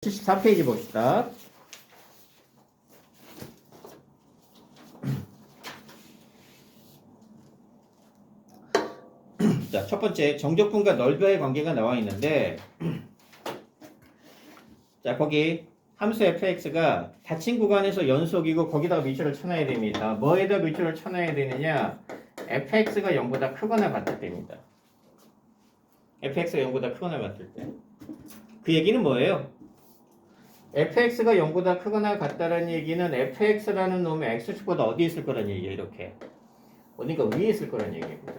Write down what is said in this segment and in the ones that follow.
74페이지 봅시다. 자, 첫 번째 정적분과 넓이와의 관계가 나와 있는데 자, 거기 함수 fx가 닫힌 구간에서 연속이고 거기다가 밑줄을 쳐놔야 됩니다. 뭐에다 밑줄을 쳐놔야 되느냐? fx가 0보다 크거나 같을 때입니다. fx가 0보다 크거나 같을 때. 그 얘기는 뭐예요? fx가 0보다 크거나 같다는 얘기는 fx라는 놈이 x축보다 어디에 있을 거란 얘기예요. 이렇게. 어딘가 위에 있을 거란 얘기입니다.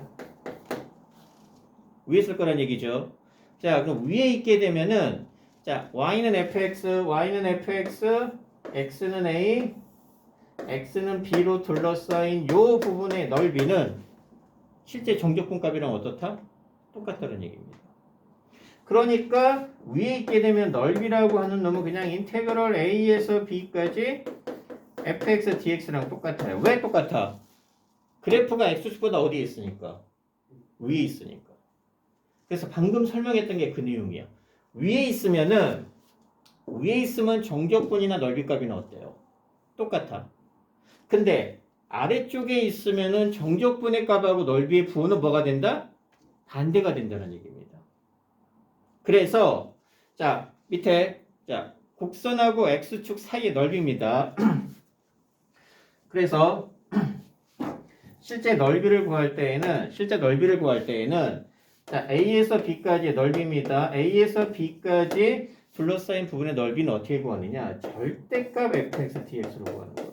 위에 있을 거란 얘기죠. 자, 그럼 위에 있게 되면은 자, y는 fx, x는 a, x는 b로 둘러싸인 요 부분의 넓이는 실제 정적분 값이랑 어떻다? 똑같다는 얘기입니다. 그러니까 위에 있게 되면 넓이라고 하는 놈은 그냥 인테그럴 a에서 b까지 fx dx랑 똑같아요. 왜 똑같아? 그래프가 x축보다 어디에 있으니까? 위에 있으니까. 그래서 방금 설명했던 게 그 내용이야. 위에 있으면 정적분이나 넓이값이는 어때요? 똑같아. 근데 아래쪽에 있으면은 정적분의 값하고 넓이의 부호는 뭐가 된다? 반대가 된다는 얘기입니다. 그래서 자, 밑에 자, 곡선하고 x축 사이의 넓이입니다. 그래서 실제 넓이를 구할 때에는 자, A에서 B까지의 넓이입니다. A에서 B까지 둘러싸인 부분의 넓이는 어떻게 구하느냐? 절대값 fx dx로 구하는 거예요.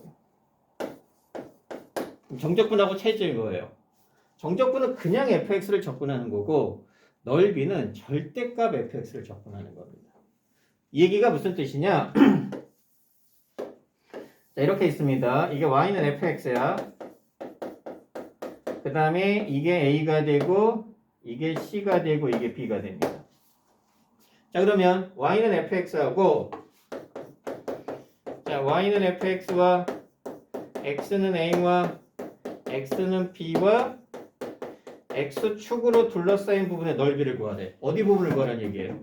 정적분하고 차이점이 뭐예요? 정적분은 그냥 fx를 적분하는 거고 넓이는 절대값 fx를 적분하는 겁니다. 이 얘기가 무슨 뜻이냐? 자, 이렇게 있습니다. 이게 y는 fx야. 그 다음에 이게 a가 되고 이게 c가 되고 이게 b가 됩니다. 자, 그러면 y는 fx하고 자, y는 fx와 x는 a와 x는 b와 x축으로 둘러싸인 부분의 넓이를 구하래. 어디 부분을 구하라는 얘기예요?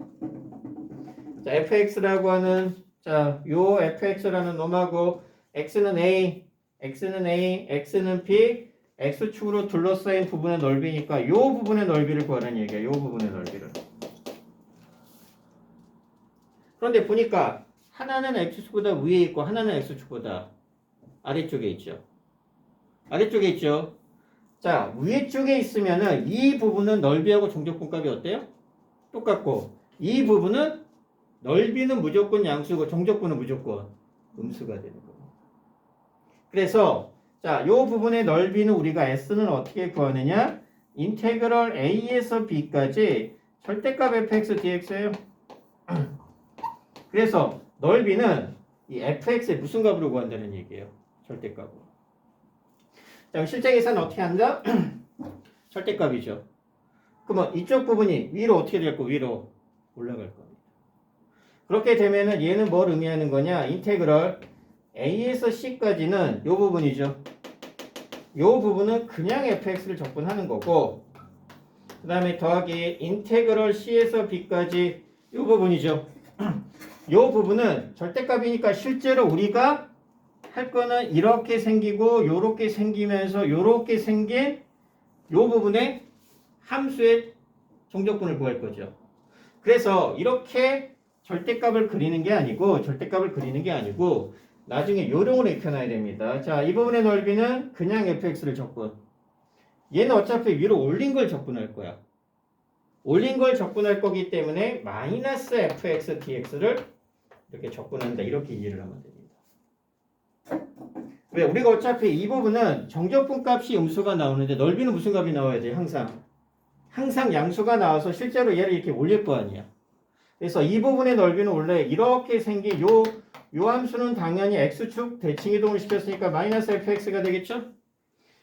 자, fx라고 하는 자, 요 fx라는 놈하고 x는 a, x는 b, x축으로 둘러싸인 부분의 넓이니까 요 부분의 넓이를 구하라는 얘기예요. 요 부분의 넓이를. 그런데 보니까 하나는 x축보다 위에 있고 하나는 x축보다 아래쪽에 있죠. 아래쪽에 있죠. 자, 위에 쪽에 있으면은 이 부분은 넓이하고 정적분값이 어때요? 똑같고 이 부분은 넓이는 무조건 양수고 정적분은 무조건 음수가 되는 거예요. 그래서 자, 요 부분의 넓이는 우리가 s는 어떻게 구하느냐? 인테그럴 a에서 b까지 절대값 fx dx예요. 그래서 넓이는 이 fx의 무슨 값으로 구한다는 얘기예요? 절대값으로. 자, 실제 계산은 어떻게 한다? 절대값이죠. 그러면 이쪽 부분이 위로 어떻게 될 거? 위로 올라갈 겁니다. 그렇게 되면은 얘는 뭘 의미하는 거냐? 인테그럴 a에서 c까지는 요 부분이죠. 요 부분은 그냥 fx를 적분하는 거고 그 다음에 더하기 인테그럴 c에서 b까지 요 부분이죠. 요 부분은 절대값이니까 실제로 우리가 할 거는 이렇게 생기고 요렇게 생기면서 요렇게 생긴 요 부분에 함수의 정적분을 구할 거죠. 그래서 이렇게 절대값을 그리는 게 아니고 나중에 요령으로 익혀놔야 됩니다. 자, 이 부분의 넓이는 그냥 fx를 적분. 얘는 어차피 위로 올린 걸 적분할 거야. 올린 걸 적분할 거기 때문에 마이너스 fx dx를 이렇게 적분한다. 이렇게 이해를 하면 됩니다. 왜? 우리가 어차피 이 부분은 정적분 값이 음수가 나오는데 넓이는 무슨 값이 나와야 돼? 항상 양수가 나와서 실제로 얘를 이렇게 올릴 거 아니야. 그래서 이 부분의 넓이는 원래 이렇게 생긴 요 함수는 당연히 x축 대칭 이동을 시켰으니까 마이너스 fx가 되겠죠?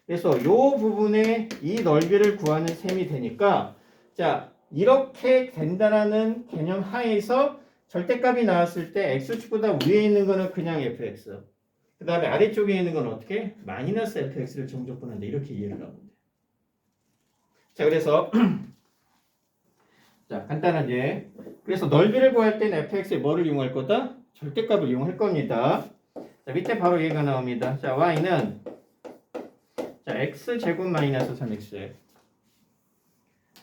그래서 요 부분의 이 넓이를 구하는 셈이 되니까 자, 이렇게 된다라는 개념 하에서 절대값이 나왔을 때 x축보다 위에 있는 거는 그냥 fx. 그 다음에 아래쪽에 있는 건 어떻게? 마이너스 fx를 정적분한다. 이렇게 이해를 하면 돼. 자, 그래서 자, 간단하게. 그래서 넓이를 구할 때는 fx에 뭐를 이용할 거다? 절대값을 이용할 겁니다. 자, 밑에 바로 얘가 나옵니다. 자, y는 자, x제곱 마이너스 3x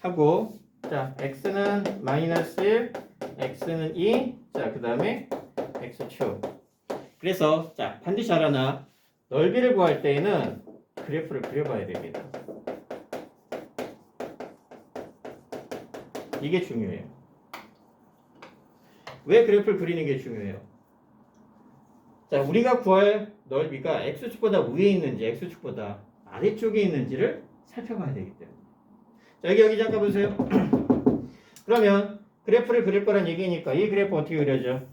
하고, 자, x는 마이너스 1, x는 2, 자, 그 다음에 x축. 그래서, 자, 반드시 알아놔. 넓이를 구할 때에는 그래프를 그려봐야 됩니다. 이게 중요해요. 왜 그래프를 그리는 게 중요해요? 자, 우리가 구할 넓이가 x축보다 위에 있는지 x축보다 아래쪽에 있는지를 살펴봐야 되기 때문에. 자, 여기 잠깐 보세요. 그러면 그래프를 그릴 거란 얘기니까 이 그래프 어떻게 그려져?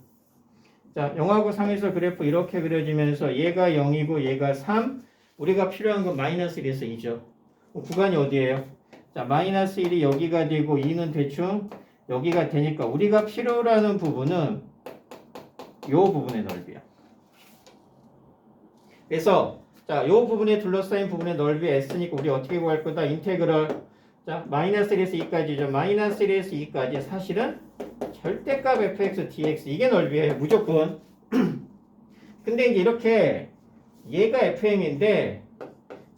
자, 0하고 3에서 그래프 이렇게 그려지면서 얘가 0이고 얘가 3, 우리가 필요한 건 마이너스 1에서 2죠. 구간이 어디예요? 자, 마이너스 1이 여기가 되고 2는 대충 여기가 되니까 우리가 필요로 하는 부분은 이 부분의 넓이야. 그래서 자, 이 부분에 둘러싸인 부분의 넓이 S니까 우리 어떻게 구할 거다? 인테그럴. 자, 마이너스 1에서 2까지죠. 마이너스 1에서 2까지 사실은 절대값 fx dx 이게 넓이에요. 무조건. 근데 이제 이렇게 얘가 fm인데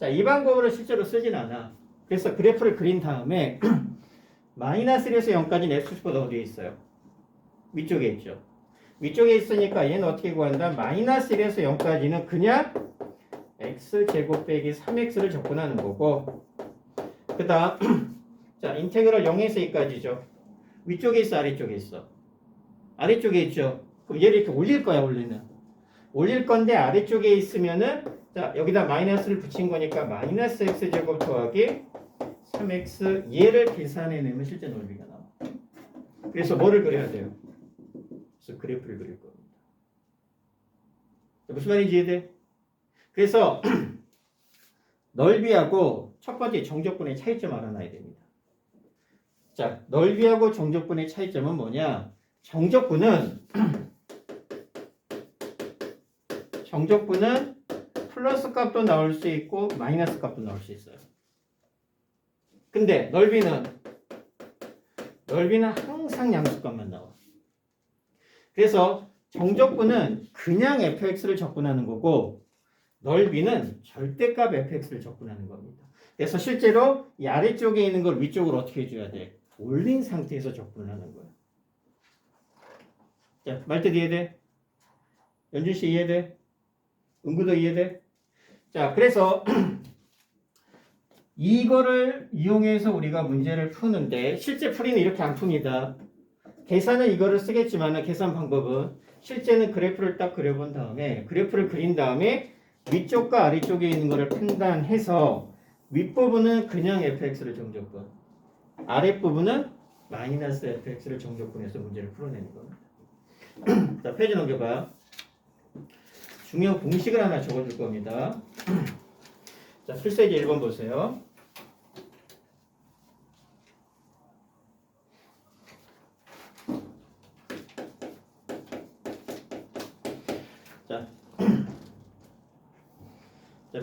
자, 이 방법으로 실제로 쓰진 않아. 그래서 그래프를 그린 다음에 마이너스 1에서 0까지는 x축보다 어디에 있어요? 위쪽에 있죠. 위쪽에 있으니까 얘는 어떻게 구한다? 마이너스 1에서 0까지는 그냥 x제곱 빼기 3x를 접근하는 거고, 그 다음 자, 인테그럴 0에서 2까지죠. 위쪽에 있어, 아래쪽에 있어? 아래쪽에 있죠. 그럼 얘를 이렇게 올릴 거야, 원래는. 올릴 건데 아래쪽에 있으면은 자, 여기다 마이너스를 붙인 거니까 마이너스 x제곱 더하기 3x 얘를 계산해내면 실제 넓이가 나와. 그래서 뭐를 그려야 돼요? 그래서 그래프를 그릴 겁니다. 무슨 말인지 이해돼? 그래서 넓이하고 첫 번째 정적분의 차이점 알아놔야 됩니다. 자, 넓이하고 정적분의 차이점은 뭐냐? 정적분은 플러스 값도 나올 수 있고 마이너스 값도 나올 수 있어요. 근데 넓이는 항상 양수값만 나와. 그래서 정적분은 그냥 fx를 접근하는 거고 넓이는 절대값 fx를 접근하는 겁니다. 그래서 실제로 이 아래쪽에 있는 걸 위쪽으로 어떻게 해줘야 돼? 올린 상태에서 접근을 하는 거야. 자, 말뜻 이해돼? 연준씨 이해돼? 은구도 이해돼? 자, 그래서 이거를 이용해서 우리가 문제를 푸는데 실제 풀이는 이렇게 안 풉니다. 계산은 이거를 쓰겠지만 계산 방법은 실제는 그래프를 딱 그려본 다음에 그래프를 그린 다음에 위쪽과 아래쪽에 있는 거를 판단해서 윗부분은 그냥 fx를 정적분, 아랫부분은 마이너스 fx를 정적분해서 문제를 풀어내는 겁니다. 자, 페이지 넘겨봐요. 중요한 공식을 하나 적어줄 겁니다. 자, 필수예제 1번 보세요. 자,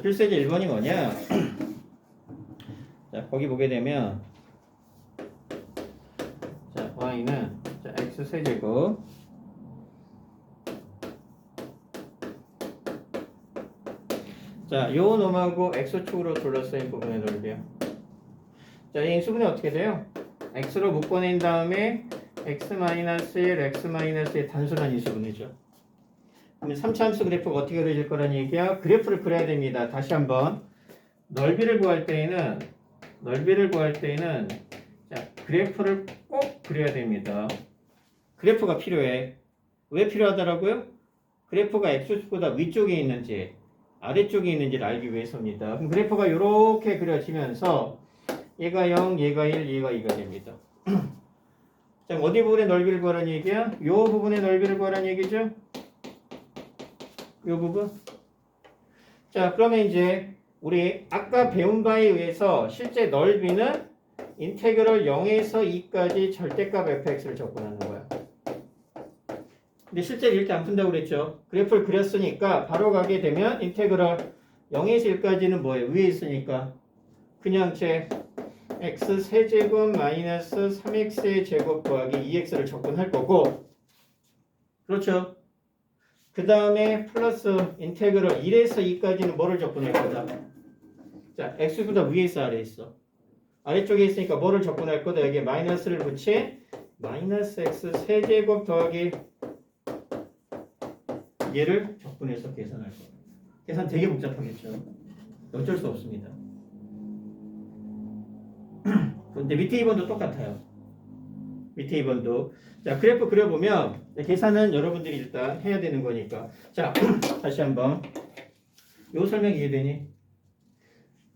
필수예제 1번이 뭐냐? 자, 거기 보게 되면 자, y는 자, x 세제곱 자, 요 놈하고 x축으로 둘러싸인 부분의 넓이요. 자, 이 인수분해 어떻게 돼요? x로 묶어낸 다음에 x-1, x-1의 단순한 인수분해죠. 그러면 3차 함수 그래프가 어떻게 그려질 거란 얘기야? 그래프를 그려야 됩니다. 다시 한번 넓이를 구할 때에는 자, 그래프를 꼭 그려야 됩니다. 그래프가 필요해. 왜 필요하더라고요? 그래프가 x축보다 위쪽에 있는지 아래쪽에 있는지를 알기 위해서입니다. 그럼 그래프가 이렇게 그려지면서 얘가 0, 얘가 1, 얘가 2가 됩니다. 자, 어디 부분의 넓이를 구하라는 얘기야? 이 부분의 넓이를 구하라는 얘기죠? 이 부분. 자, 그러면 이제 우리 아까 배운 바에 의해서 실제 넓이는 인테그럴 0에서 2까지 절대값 fx를 접근하는 거야. 근데 실제 이렇게 안 푼다고 그랬죠. 그래프를 그렸으니까 바로 가게 되면 인테그럴 0에서 1까지는 뭐예요? 위에 있으니까 그냥 제 x 세제곱 마이너스 3x의 제곱 더하기 2x를 적분할 거고, 그렇죠? 그 다음에 플러스 인테그럴 1에서 2까지는 뭐를 적분할 거다? 자, x보다 위에 있어, 아래에 있어? 아래쪽에 있으니까 뭐를 적분할 거다? 여기에 마이너스를 붙인 마이너스 x 세제곱 더하기 얘를 적분해서 계산할 거예요. 계산 되게 복잡하겠죠? 어쩔 수 없습니다. 근데 밑에 2번도 똑같아요. 밑에 2번도. 자, 그래프 그려보면 계산은 여러분들이 일단 해야 되는 거니까. 자, 다시 한번. 요 설명 이해되니?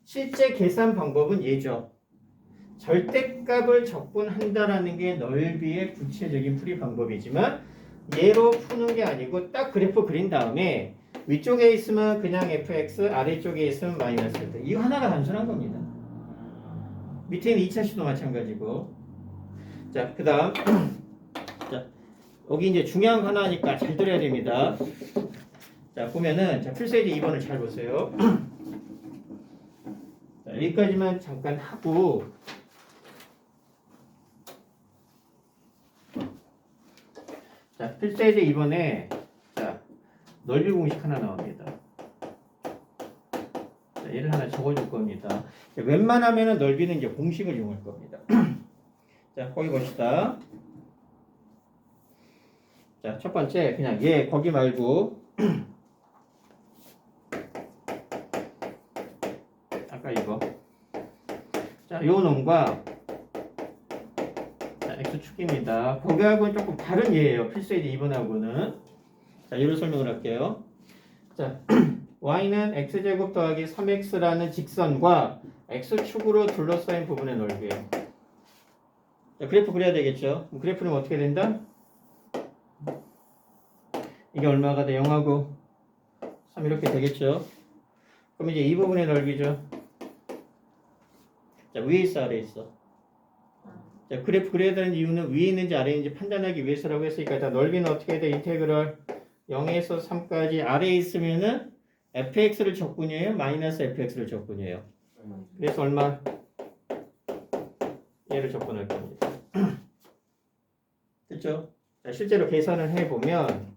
실제 계산 방법은 얘죠. 절대값을 적분한다라는 게 넓이의 구체적인 풀이 방법이지만 얘로 푸는 게 아니고 딱 그래프 그린 다음에 위쪽에 있으면 그냥 fx, 아래쪽에 있으면 마이너스 1. 이거 하나가 단순한 겁니다. 밑에 있는 2차 시도 마찬가지고. 자, 그 다음. 자, 여기 이제 중요한 거 하나니까 잘 들어야 됩니다. 자, 보면은, 자, 필수에이지 2번을 잘 보세요. 자, 여기까지만 잠깐 하고. 자, 필수에이지 2번에, 자, 넓이 공식 하나 나옵니다. 자, 얘를 하나 적어줄 겁니다. 자, 웬만하면은 넓이는 이제 공식을 이용할 겁니다. 자, 거기 봅시다. 자, 첫 번째, 그냥 얘, 거기 말고, 아까 이거. 자, 요 놈과, 자, x축입니다. 거기하고는 조금 다른 예예요. 필수에이지 2번하고는. 자, 얘를 설명을 할게요. 자, y는 x제곱 더하기 3x라는 직선과 x축으로 둘러싸인 부분의 넓이에요. 자, 그래프 그려야 되겠죠? 그래프는 어떻게 된다? 이게 얼마가 돼? 0하고 3 이렇게 되겠죠? 그럼 이제 이 부분의 넓이죠. 자, 위에 있어, 아래에 있어? 자, 그래프 그려야 되는 이유는 위에 있는지 아래에 있는지 판단하기 위해서라고 했으니까 일단 넓이는 어떻게 돼? 인테그럴 0에서 3까지 아래에 있으면은 fx를 적분이에요? 마이너스 fx를 적분이에요? 그래서 얼마? 얘를 적분할 겁니다. 됐죠? 자, 실제로 계산을 해보면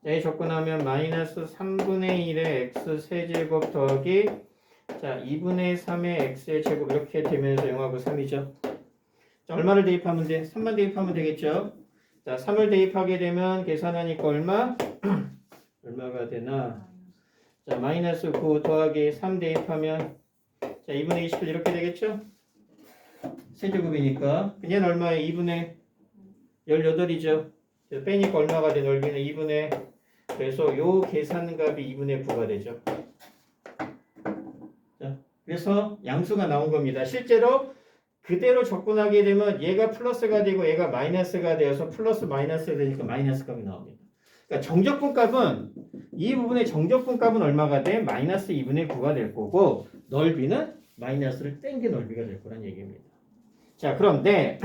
얘 적분하면 마이너스 3분의 1의 x 세제곱 더하기 자 2분의 3의 x의 제곱 이렇게 되면서 0하고 3이죠. 자, 얼마를 대입하면 돼? 3만 대입하면 되겠죠? 자, 3을 대입하게 되면 계산하니까 얼마? 얼마가 되나? 자, 마이너스 9 더하기 3 대입하면 자 2분의 21 이렇게 되겠죠? 세제곱이니까 얘는 얼마에 2분의 18이죠. 빼니까 얼마가 돼? 넓이는 2분의 그래서 요 계산값이 2분의 9가 되죠. 자, 그래서 양수가 나온 겁니다. 실제로 그대로 적분하게 되면 얘가 플러스가 되고 얘가 마이너스가 되어서 플러스 마이너스가 되니까 마이너스 값이 나옵니다. 그러니까 정적분 값은 이 부분의 정적분 값은 얼마가 돼? 마이너스 2분의 9가 될 거고 넓이는 마이너스를 땡긴 넓이가 될 거란 얘기입니다. 자, 그런데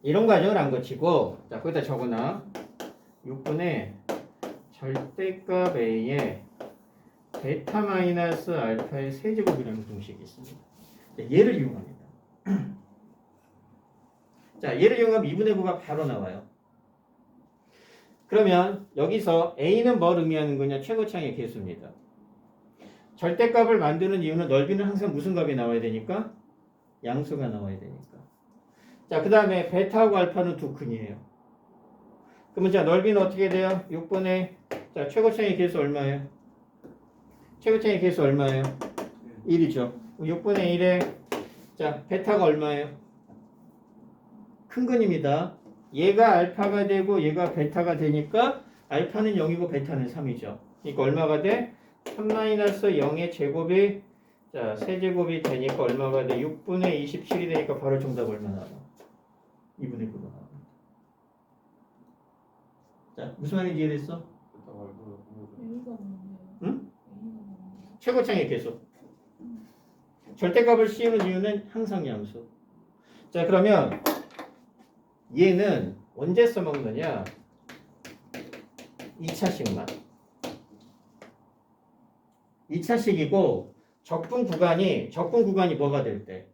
이런 과정을 안 거치고 자, 거기다 적어놔. 6분의 절대값 A에 베타 마이너스 알파의 세제곱이라는 공식이 있습니다. 자, 얘를 이용합니다. 자, 얘를 이용하면 2분의 9가 바로 나와요. 그러면 여기서 A는 뭘 의미하는 거냐? 최고창의 개수입니다. 절대값을 만드는 이유는 넓이는 항상 무슨 값이 나와야 되니까? 양수가 나와야 되니까. 자, 그 다음에 베타하고 알파는 두 근이에요. 그러면 자, 넓이는 어떻게 돼요? 6분의 자, 최고창의 개수 얼마예요? 최고창의 개수 얼마예요? 1이죠. 6분의 1에 자, 베타가 얼마예요? 큰 근입니다. 얘가 알파가 되고 얘가 베타가 되니까 알파는 0이고 베타는 3이죠. 그러니까 얼마가 돼? 3-0의 제곱이 자, 세제곱이 되니까 얼마가 돼? 6분의 27이 되니까 바로 정답 얼마 나와? 2분의 9가 나와. 자, 무슨 말인지 이해됐어? 응? 최고창의 개수. 절대값을 씌우는 이유는 항상 양수. 자, 그러면 얘는 언제 써먹느냐? 2차식만. 2차식이고 적분 구간이 뭐가 될 때?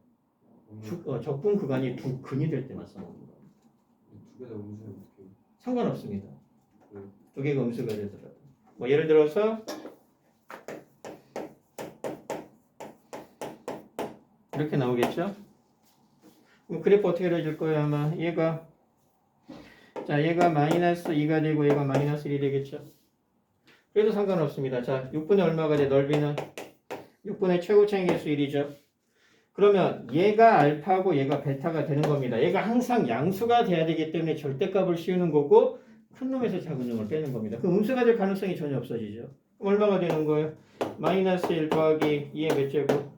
적분 구간이 두 근이 될 때만 써먹는 거예요. 두 개 다 음수는 어떻게? 상관없습니다. 네. 두 개가 음수가 되더라도. 뭐 예를 들어서 이렇게 나오겠죠? 그럼 그래프 어떻게 그려질 거예요? 아마 얘가 마이너스 2가 되고 얘가 마이너스 1이 되겠죠? 그래도 상관없습니다. 자, 6분의 얼마가 돼? 넓이는 6분의 최고차의 개수 1이죠. 그러면 얘가 알파고 얘가 베타가 되는 겁니다. 얘가 항상 양수가 돼야 되기 때문에 절대값을 씌우는 거고 큰 놈에서 작은 놈을 빼는 겁니다. 그럼 음수가 될 가능성이 전혀 없어지죠. 그럼 얼마가 되는 거예요? 마이너스 1 더하기 2의 몇 제곱?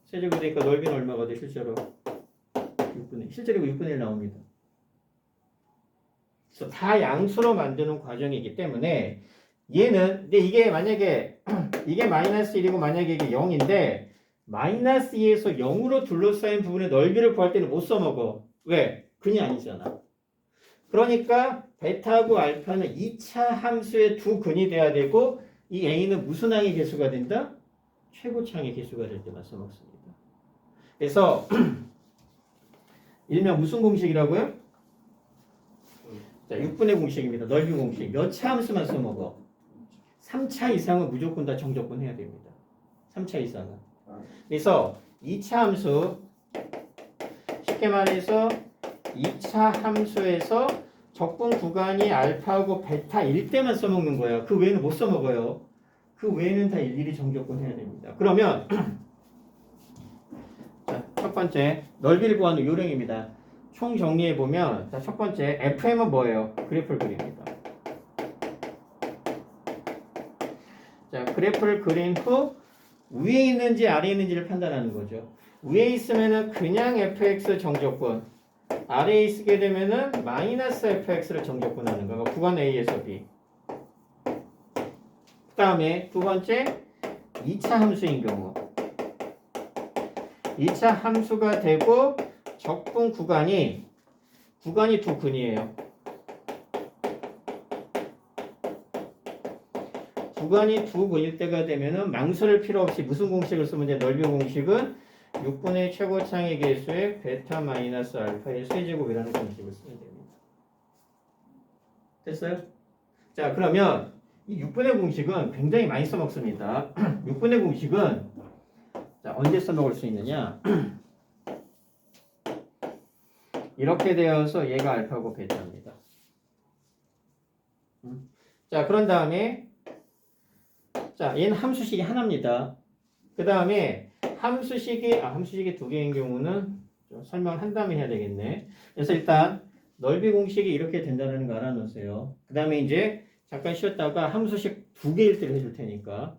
세제곱 되니까 넓이는 얼마가 돼? 실제로 6분의 1 나옵니다. 그래서 다 양수로 만드는 과정이기 때문에 얘는 근데 이게 만약에 이게 마이너스 1이고 만약에 이게 0인데 마이너스 2에서 0으로 둘러싸인 부분의 넓이를 구할 때는 못 써먹어. 왜? 근이 아니잖아. 그러니까 베타하고 알파는 2차 함수의 두 근이 돼야 되고 이 a는 무슨 항의 개수가 된다? 최고차항의 개수가 될 때만 써먹습니다. 그래서 일명 무슨 공식이라고요? 자, 6분의 공식입니다. 넓이 공식. 몇 차 함수만 써먹어? 3차 이상은 무조건 다 정적분 해야 됩니다. 3차 이상은. 그래서 2차 함수, 쉽게 말해서 2차 함수에서 적분 구간이 알파하고 베타일 때만 써먹는 거예요. 그 외에는 못 써먹어요. 그 외에는 다 일일이 정적분 해야 됩니다. 그러면 자, 첫 번째 넓이를 구하는 요령입니다. 총 정리해보면 자, 첫 번째 FM은 뭐예요? 그래프를 그립니다. 자, 그래프를 그린 후 위에 있는지 아래에 있는지를 판단하는 거죠. 위에 있으면은 그냥 fx 정적분, 아래에 있게 되면은 마이너스 fx를 정적분하는 거예요. 구간 A에서 B. 그 다음에 두 번째 2차 함수인 경우 2차 함수가 되고 적분 구간이 두 근이에요. 구간이 두 근일 때가 되면은 망설일 필요 없이 무슨 공식을 쓰면 돼? 넓이 공식은 6분의 최고차의 개수의 베타 마이너스 알파의 세제곱이라는 공식을 쓰면 됩니다. 됐어요? 자, 그러면 이 6분의 공식은 굉장히 많이 써먹습니다. 6분의 공식은 자, 언제 써먹을 수 있느냐? 이렇게 되어서 얘가 알파고 베타입니다. 자, 그런 다음에 자, 얘는 함수식이 하나입니다. 그 다음에 함수식이 두 개인 경우는 좀 설명을 한 다음에 해야 되겠네. 그래서 일단 넓이 공식이 이렇게 된다는 거 알아놓으세요. 그 다음에 이제 잠깐 쉬었다가 함수식 두 개일 때를 해줄 테니까